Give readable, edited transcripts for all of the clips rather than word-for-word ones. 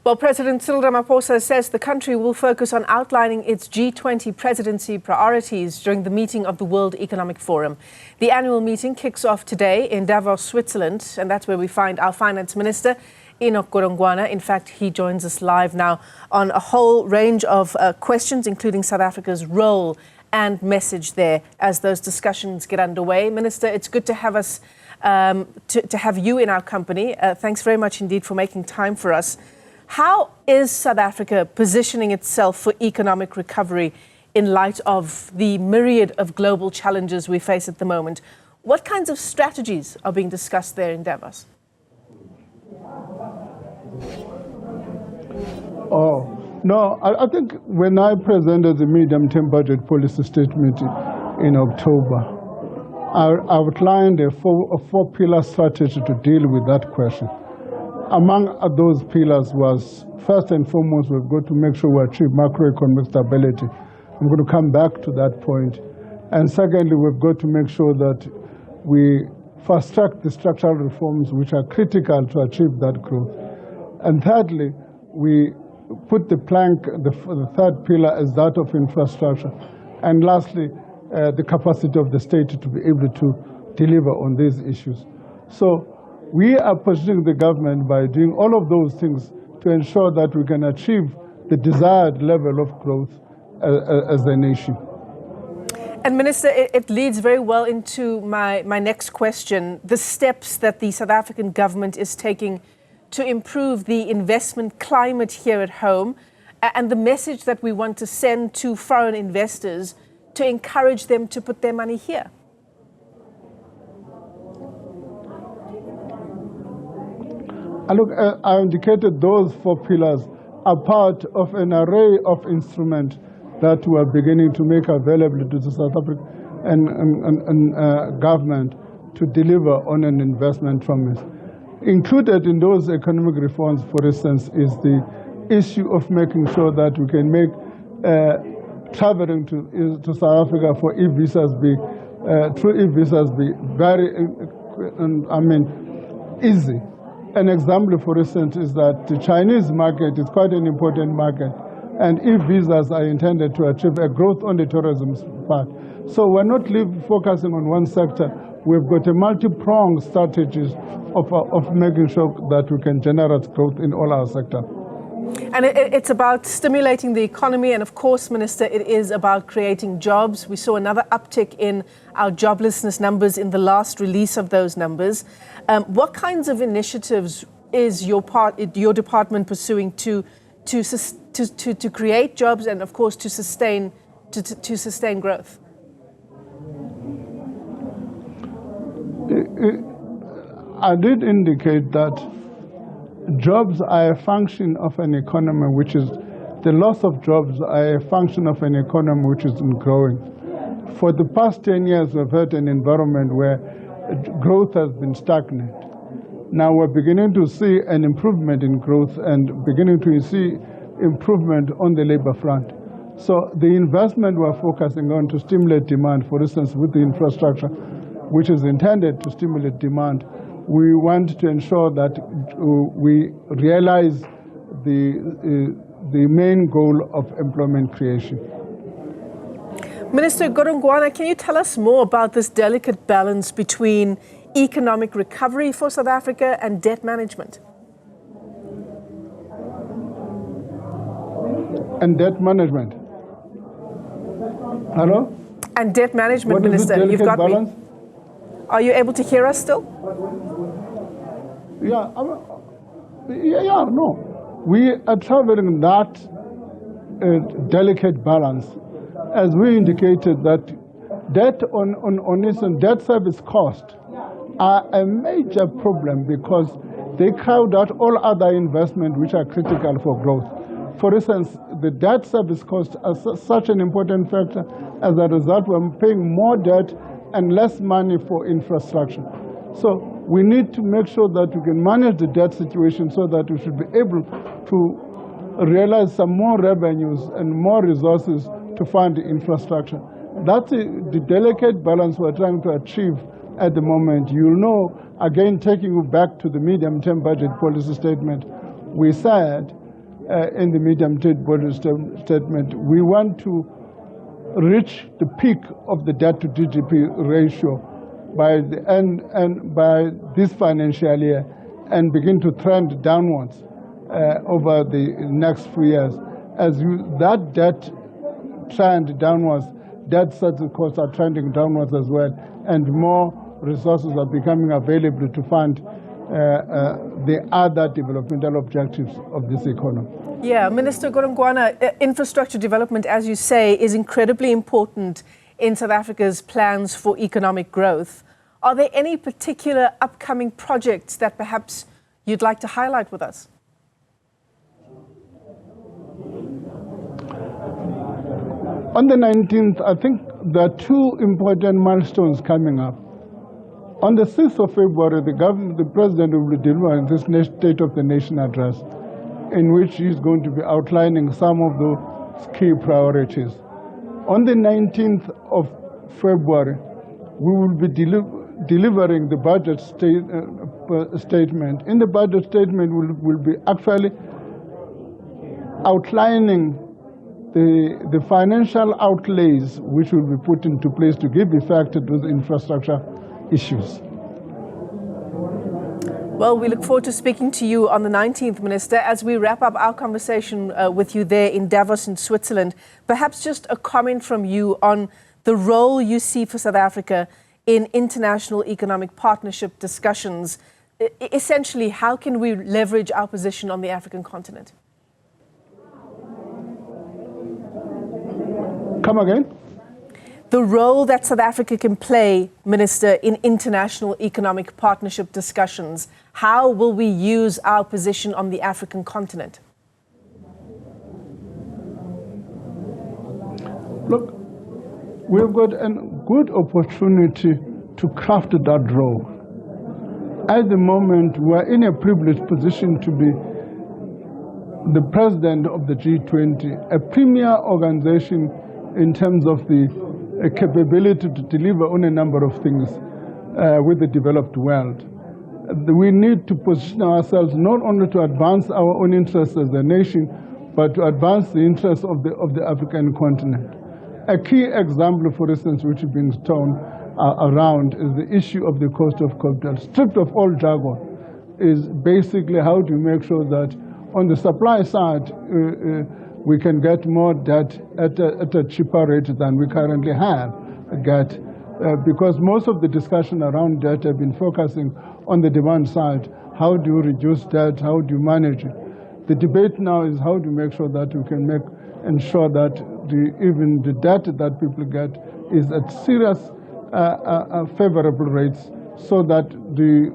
Well, President Cyril Ramaphosa says the country will focus on outlining its G20 presidency priorities during the meeting of the World Economic Forum. The annual meeting kicks off today in Davos, Switzerland, and that's where we find our Finance Minister, Enoch Godongwana. In fact, he joins us live now on a whole range of questions, including South Africa's role and message there as those discussions get underway. Minister, it's good to have us, to have you in our company. Thanks very much indeed for making time for us. How is South Africa positioning itself for economic recovery in light of the myriad of global challenges we face at the moment? What kinds of strategies are being discussed there in Davos? No, I think when I presented the medium-term budget policy statement in October, I outlined a four-pillar strategy to deal with that question. Among those pillars was, first and foremost, we've got to make sure we achieve macroeconomic stability. I'm going to come back to that point. And secondly, we've got to make sure that we fast-track the structural reforms which are critical to achieve that growth. And thirdly, we put the plank, the third pillar as that of infrastructure. And lastly, the capacity of the state to be able to deliver on these issues. So we are positioning the government by doing all of those things to ensure that we can achieve the desired level of growth as a nation. And Minister, it leads very well into my next question. The steps that the South African government is taking to improve the investment climate here at home and the message that we want to send to foreign investors to encourage them to put their money here. Look, I indicated those four pillars are part of an array of instruments that we are beginning to make available to the South African government to deliver on an investment promise. Included in those economic reforms, for instance, is the issue of making sure that we can make traveling to South Africa for e-visas through e-visas be very, easy. An example, for instance, is that the Chinese market is quite an important market, and e-visas are intended to achieve a growth on the tourism part. So we're not focusing on one sector. We've got a multi-pronged strategy of making sure that we can generate growth in all our sectors. And it's about stimulating the economy, and of course, Minister, it is about creating jobs. We saw another uptick in our joblessness numbers in the last release of those numbers. What kinds of initiatives is your department pursuing to create jobs and, of course, to sustain growth? I did indicate that jobs are a function of an economy which is, the loss of jobs are a function of an economy which isn't growing. For the past 10 years, we've had an environment where growth has been stagnant. Now we're beginning to see an improvement in growth and beginning to see improvement on the labor front. So the investment we're focusing on to stimulate demand, for instance, with the infrastructure, which is intended to stimulate demand, we want to ensure that we realize the main goal of employment creation. Minister Godongwana, can you tell us more about this delicate balance between economic recovery for South Africa and debt management? And debt management. Hello? And debt management, what Minister. You've got balance? Me. Are you able to hear us still? Yeah, no. We are traveling that delicate balance. As we indicated that debt debt service costs are a major problem because they crowd out all other investment which are critical for growth. For instance, the debt service costs are such an important factor. As a result, we're paying more debt and less money for infrastructure. So we need to make sure that we can manage the debt situation so that we should be able to realize some more revenues and more resources to fund the infrastructure. That's the delicate balance we're trying to achieve at the moment. You'll know, again, taking you back to the medium-term budget policy statement, we said in the medium-term budget statement, we want to reach the peak of the debt-to-GDP ratio by the end and by this financial year, and begin to trend downwards over the next few years. As that debt trend downwards, debt service costs are trending downwards as well, and more resources are becoming available to fund the other developmental objectives of this economy. Yeah, Minister Godongwana, infrastructure development, as you say, is incredibly important in South Africa's plans for economic growth. Are there any particular upcoming projects that perhaps you'd like to highlight with us? On the 19th, I think there are two important milestones coming up. On the 6th of February, the President will be delivering this State of the Nation address, in which he's going to be outlining some of the key priorities. On the 19th of February, we will be delivering the budget statement. In the budget statement, we'll be actually outlining the financial outlays which will be put into place to give effect to the infrastructure issues. Well, we look forward to speaking to you on the 19th, Minister. As we wrap up our conversation with you there in Davos in Switzerland, perhaps just a comment from you on the role you see for South Africa in international economic partnership discussions. Essentially, how can we leverage our position on the African continent? Come again? The role that South Africa can play, Minister, in international economic partnership discussions. How will we use our position on the African continent? Look, we've got a good opportunity to craft that role. At the moment, we're in a privileged position to be the president of the G20, a premier organization in terms of the capability to deliver on a number of things with the developed world. We need to position ourselves not only to advance our own interests as a nation, but to advance the interests of the African continent. A key example, for instance, which has been thrown around is the issue of the cost of capital. Stripped of all jargon is basically how to make sure that on the supply side, we can get more debt at a cheaper rate than we currently have. Because most of the discussion around debt have been focusing on the demand side. How do you reduce debt? How do you manage it? The debate now is how to make sure that we can ensure that even the debt that people get is at serious favorable rates, so that the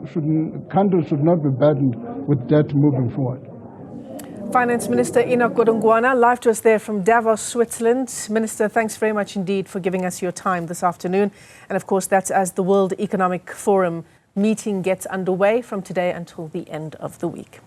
country should not be burdened with debt moving forward. Finance Minister Enoch Godongwana, live to us there from Davos, Switzerland. Minister, thanks very much indeed for giving us your time this afternoon. And of course, that's as the World Economic Forum meeting gets underway from today until the end of the week.